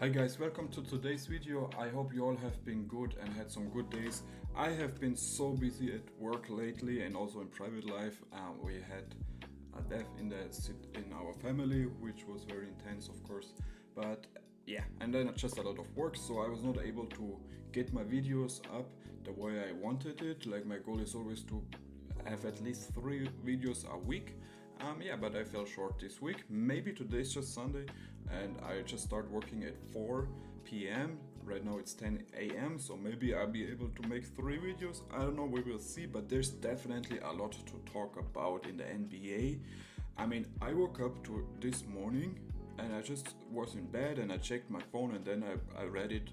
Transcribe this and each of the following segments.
Hi guys, welcome to today's video. I hope you all have been good and had some good days. I have been so busy at work lately and also in private life. We had a death in our family, which was very intense, of course. But yeah, and then just a lot of work, so I was not able to get my videos up the way I wanted it. Like my goal is always to have at least 3 videos a week. But I fell short this week. Maybe today's just Sunday and I just start working at 4 p.m. Right now it's 10 a.m. So maybe I'll be able to make 3 videos. I don't know, we will see, but there's definitely a lot to talk about in the NBA. I woke up to this morning and I just was in bed and I checked my phone and then I read it.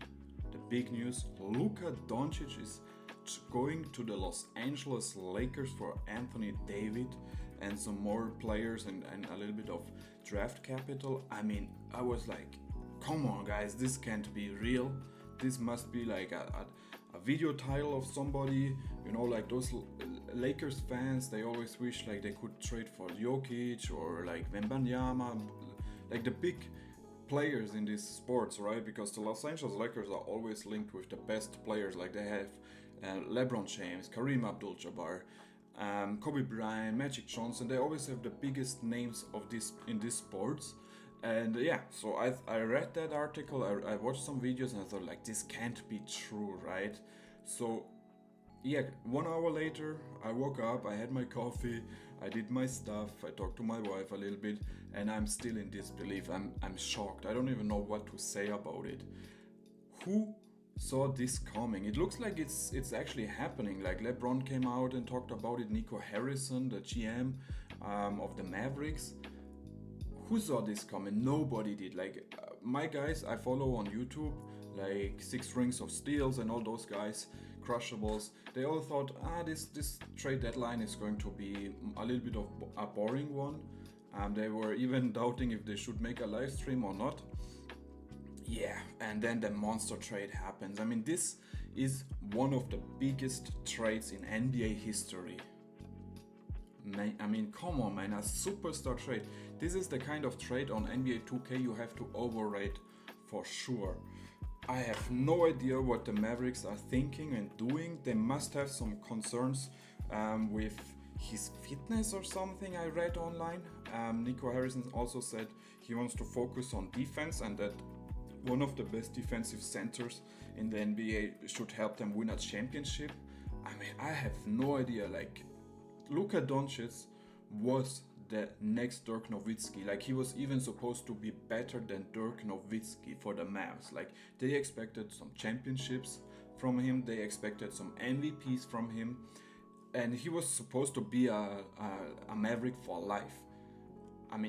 The big news, Luka Doncic is going to the Los Angeles Lakers for Anthony Davis and some more players and a little bit of draft capital. I was like, come on guys, this can't be real. This must be like a video title of somebody, like those Lakers fans, they always wish like they could trade for Jokic or like Wembanyama, like the big players in these sports, right? Because the Los Angeles Lakers are always linked with the best players, like they have LeBron James, Kareem Abdul-Jabbar, Kobe Bryant, Magic Johnson. They always have the biggest names of this in these sports. And so I read that article, I watched some videos and I thought like this can't be true, right? So 1 hour later I woke up, I had my coffee, I did my stuff, I talked to my wife a little bit, and I'm still in disbelief. I'm shocked. I don't even know what to say about it. Who saw this coming? It looks like it's actually happening. Like LeBron came out and talked about it. Nico Harrison, the GM of the Mavericks. Who saw this coming? Nobody did. Like my guys I follow on YouTube, like 6 Rings of Steals and all those guys, Crushables, they all thought, this trade deadline is going to be a little bit of a boring one. They were even doubting if they should make a live stream or not. Yeah, and then the monster trade happens. This is one of the biggest trades in NBA history. Come on, man, a superstar trade. This is the kind of trade on NBA 2K you have to overrate for sure. I have no idea what the Mavericks are thinking and doing. They must have some concerns with his fitness or something, I read online. Nico Harrison also said he wants to focus on defense and that one of the best defensive centers in the NBA should help them win a championship. I have no idea. Like, Luka Doncic was the next Dirk Nowitzki. Like, he was even supposed to be better than Dirk Nowitzki for the Mavs. Like, they expected some championships from him, they expected some MVPs from him, and he was supposed to be a Maverick for life.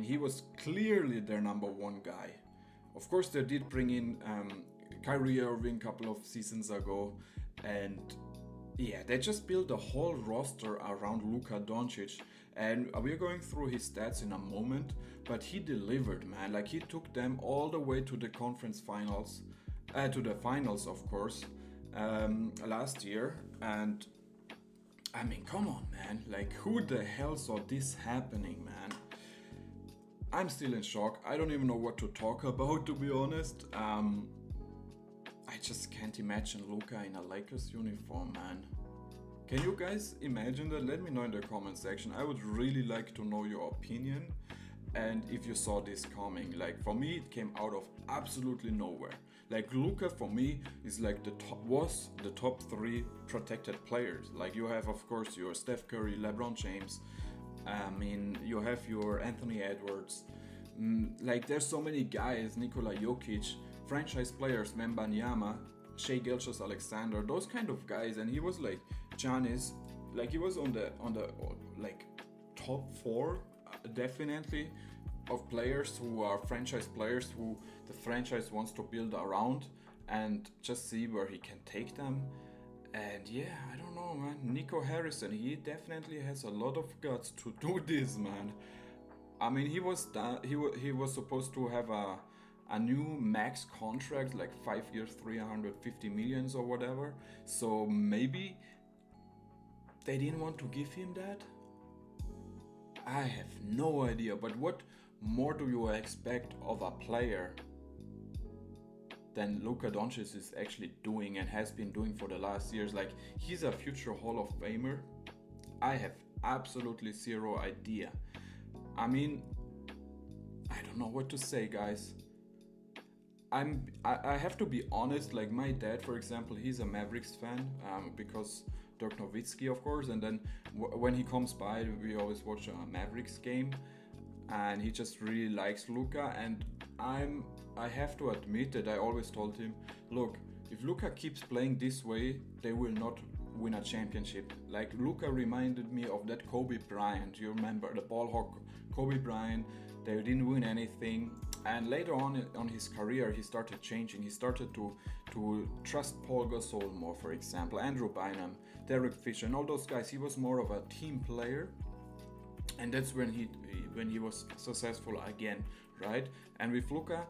He was clearly their number one guy. Of course, they did bring in Kyrie Irving a couple of seasons ago, and they just built a whole roster around Luka Doncic, and we're going through his stats in a moment, but he delivered, man. Like, he took them all the way to the conference finals, to the finals, of course, last year, and come on, man. Like, who the hell saw this happening, man? I'm still in shock. I don't even know what to talk about, to be honest. I just can't imagine Luka in a Lakers uniform, man. Can you guys imagine that? Let me know in the comment section. I would really like to know your opinion and if you saw this coming. Like, for me, it came out of absolutely nowhere. Like, Luka for me is like was the top 3 protected players. Like, you have, of course, your Steph Curry, LeBron James. You have your Anthony Edwards. Like, there's so many guys, Nikola Jokic, franchise players, Wembanyama, Shai Gilgeous-Alexander, those kind of guys, and he was like Giannis, like he was on the like top 4 definitely of players who are franchise players who the franchise wants to build around and just see where he can take them. And I don't know, man. Nico Harrison, he definitely has a lot of guts to do this, man. He was supposed to have a new max contract, like 5 years, 350 millions or whatever. So maybe they didn't want to give him that. I have no idea. But what more do you expect of a player than Luka Doncic is actually doing and has been doing for the last years. Like, he's a future Hall of Famer. I have absolutely zero idea. I mean, I don't know what to say, guys. I have to be honest. Like, my dad, for example, he's a Mavericks fan, because Dirk Nowitzki, of course. And then when he comes by, we always watch a Mavericks game, and he just really likes Luka. And I have to admit that I always told him, look, if Luka keeps playing this way, they will not win a championship. Like, Luka reminded me of that Kobe Bryant. You remember the ball hawk Kobe Bryant? They didn't win anything. And later on his career, he started changing. He started to trust Paul Gasol more, for example, Andrew Bynum, Derek Fisher, and all those guys. He was more of a team player, and that's when he was successful again, right? And with Luka,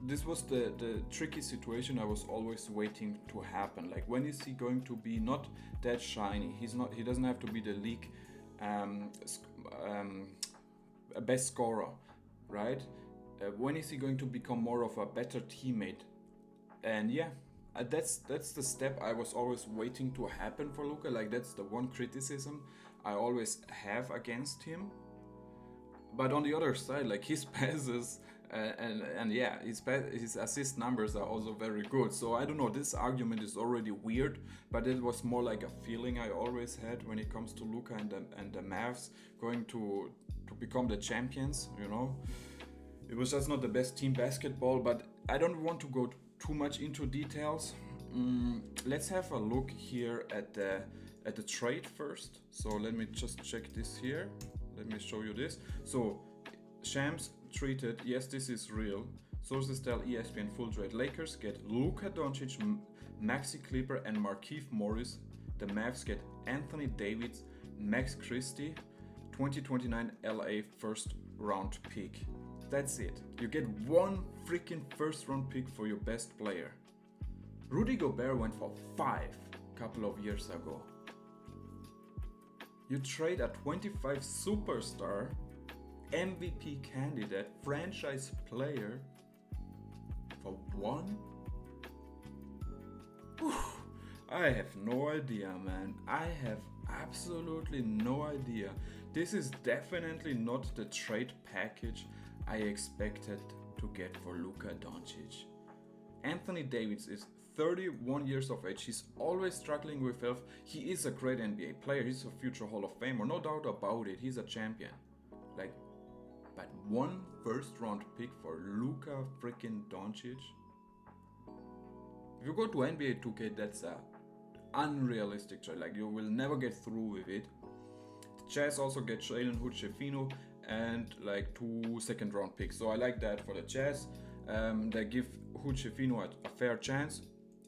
this was the tricky situation I was always waiting to happen. Like, when is he going to be not that shiny? He doesn't have to be the league best scorer, right? When is he going to become more of a better teammate? And yeah, that's the step I was always waiting to happen for Luka. Like, that's the one criticism I always have against him. But on the other side, like, his passes and yeah, his assist numbers are also very good. So I don't know, this argument is already weird, but it was more like a feeling I always had when it comes to Luka and the Mavs going to become the champions, you know. It was just not the best team basketball, but I don't want to go too much into details. Let's have a look here at the trade first. So let me just check this here. Let me show you this. So Shams tweeted, yes, this is real. Sources tell ESPN full trade. Lakers get Luka Doncic, Maxi Kleber, and Markieff Morris. The Mavs get Anthony Davis, Max Christie, 2029 LA first round pick. That's it. You get one freaking first round pick for your best player. Rudy Gobert went for 5 a couple of years ago. You trade a 25 superstar, MVP candidate, franchise player for 1? Whew. I have no idea, man. I have absolutely no idea. This is definitely not the trade package I expected to get for Luka Doncic. Anthony Davis is 31 years of age. He's always struggling with health. He is a great NBA player. He's a future Hall of Famer, no doubt about it. He's a champion. Like, but one first round pick for Luka freaking Doncic? If you go to NBA 2K, that's a unrealistic trade. Like, you will never get through with it. The Jazz also get Jalen Hood-Schifino and like 2 second round picks. So I like that for the Jazz. They give Hood-Schifino a fair chance.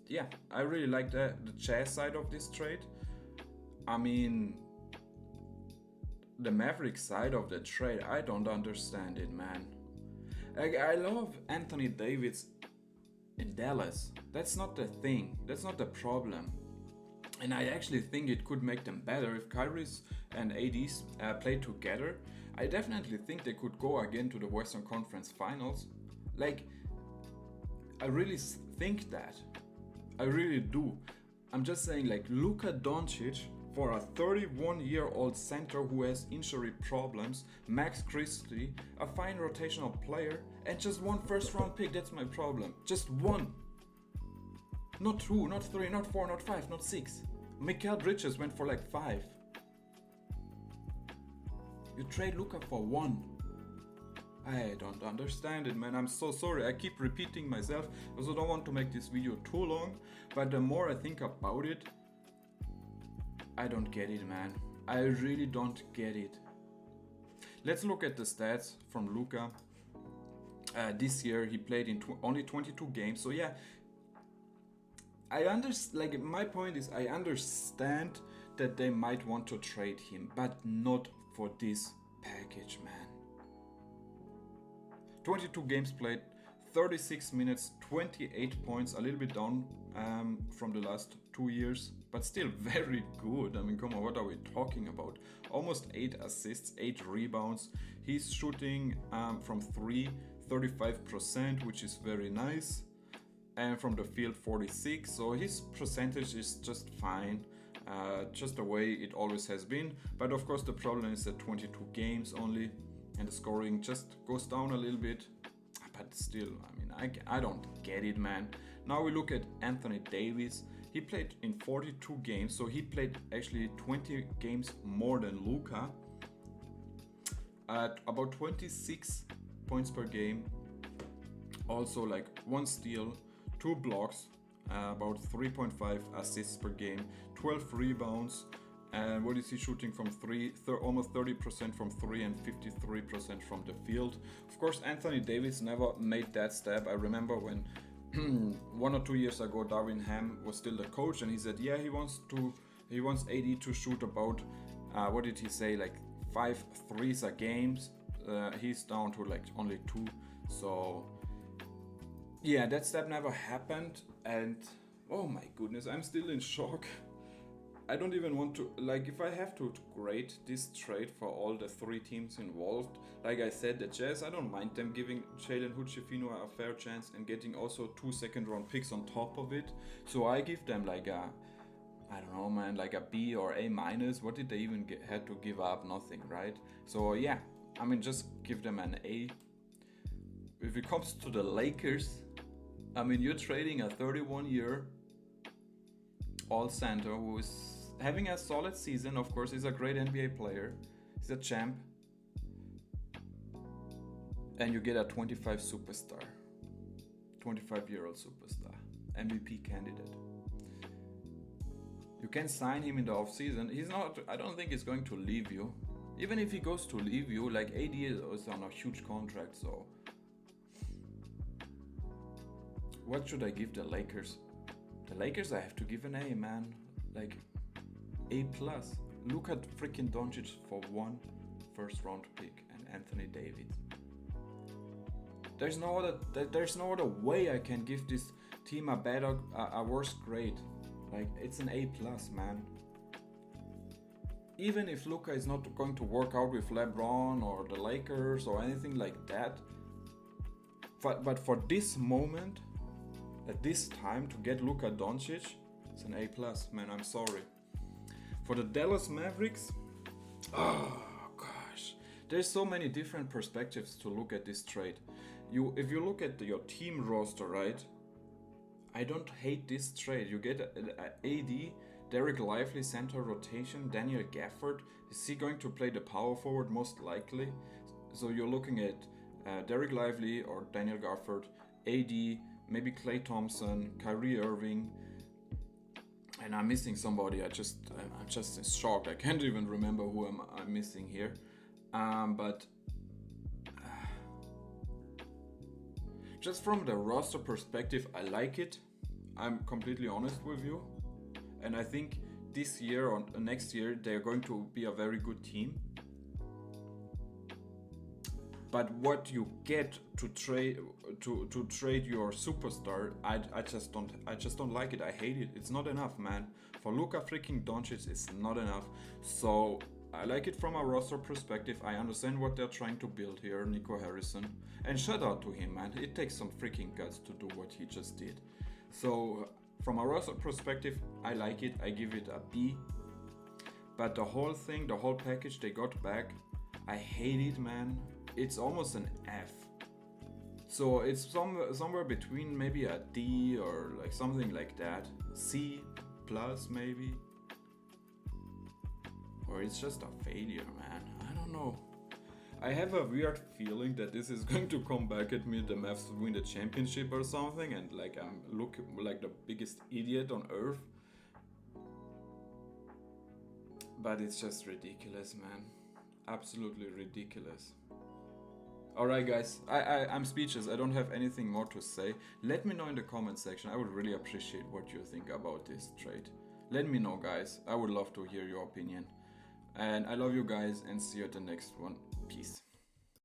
Yeah, I really like the Jazz side of this trade. I mean, the Mavericks side of the trade, I don't understand it, man. Like, I love Anthony Davis in Dallas. That's not the thing. That's not the problem. And I actually think it could make them better if Kyrie's and AD's play together. I definitely think they could go again to the Western Conference Finals. Like, I really think that. I really do. I'm just saying, like, Luka Doncic for a 31-year-old center who has injury problems, Max Christie, a fine rotational player, and just one first-round pick. That's my problem. Just one. Not 2, not 3, not 4, not 5, not 6. Mikal Bridges went for like 5. You trade Luka for 1. I don't understand it, man. I'm so sorry. I keep repeating myself. I also don't want to make this video too long, but the more I think about it, I don't get it, man. I really don't get it. Let's look at the stats from Luka. This year he played in only 22 games. So yeah, I understand. Like, my point is, I understand that they might want to trade him, but not for this package, man. 22 games played, 36 minutes, 28 points, a little bit down from the last 2 years, but still very good. I mean, come on, what are we talking about? Almost 8 assists, 8 rebounds. He's shooting from 3, 35%, which is very nice. and from the field 46, so his percentage is just fine, just the way it always has been. But of course the problem is that 22 games only, and the scoring just goes down a little bit. But still, I mean, I don't get it, man. Now we look at Anthony Davis. He played in 42 games, so he played actually 20 games more than Luka, at about 26 points per game, also like 1 steal, 2 blocks, about 3.5 assists per game, 12 rebounds, and what is he shooting from 3? Almost 30% from 3 and 53% from the field. Of course, Anthony Davis never made that step. I remember when 1 or 2 years ago, Darvin Ham was still the coach, and he said, yeah, he wants AD to shoot about, what did he say, like 5 threes a game. He's down to like only 2. So yeah, that step never happened, and oh my goodness, I'm still in shock. I don't even want to, like, if I have to grade this trade for all the 3 teams involved, like I said, the Jazz, I don't mind them giving Jalen Hood-Schifino a fair chance and getting also 2 second-round picks on top of it. So I give them like a, I don't know, man, like a B or A minus. What did they even had to give up? Nothing, right? So yeah, I mean, just give them an A. If it comes to the Lakers, I mean, you're trading a 31-year all-center who is having a solid season. Of course, he's a great NBA player. He's a champ. And you get a 25 superstar. 25-year-old superstar. MVP candidate. You can sign him in the offseason. He's not, I don't think he's going to leave you. Even if he goes to leave you, like AD is on a huge contract, so. What should I give the Lakers? The Lakers, I have to give an A, man. Like, A+. Luka freaking Doncic for 1 first-round pick and Anthony Davis. There's no other way I can give this team a worse grade. Like, it's an A+, man. Even if Luka is not going to work out with LeBron or the Lakers or anything like that, but for this moment, at this time, to get Luka Doncic, it's an A+, man, I'm sorry. For the Dallas Mavericks, oh gosh, there's so many different perspectives to look at this trade. If you look at your team roster, right, I don't hate this trade. You get a AD, Derek Lively center rotation, Daniel Gafford. Is he going to play the power forward? Most likely. So you're looking at Derek Lively or Daniel Gafford, AD, maybe Klay Thompson, Kyrie Irving, and I'm missing somebody. I'm just in shock. I can't even remember who I'm missing here. But just from the roster perspective, I like it. I'm completely honest with you, and I think this year or next year they're going to be a very good team. But what you get to trade your superstar, I just don't like it. I hate it. It's not enough, man. For Luka freaking Doncic, it's not enough. So I like it from a roster perspective. I understand what they're trying to build here, Nico Harrison, and shout out to him, man. It takes some freaking guts to do what he just did. So from a roster perspective, I like it. I give it a B. But the whole thing, the whole package they got back, I hate it, man. It's almost an F. So it's somewhere between maybe a D or like something like that. C plus maybe. Or it's just a failure, man. I don't know. I have a weird feeling that this is going to come back at me. The Mavs win the championship or something, and like I'm looking like the biggest idiot on earth. But it's just ridiculous, man. Absolutely ridiculous. Alright guys, I'm speechless. I don't have anything more to say. Let me know in the comment section. I would really appreciate what you think about this trade. Let me know, guys. I would love to hear your opinion. And I love you guys, and see you at the next one. Peace.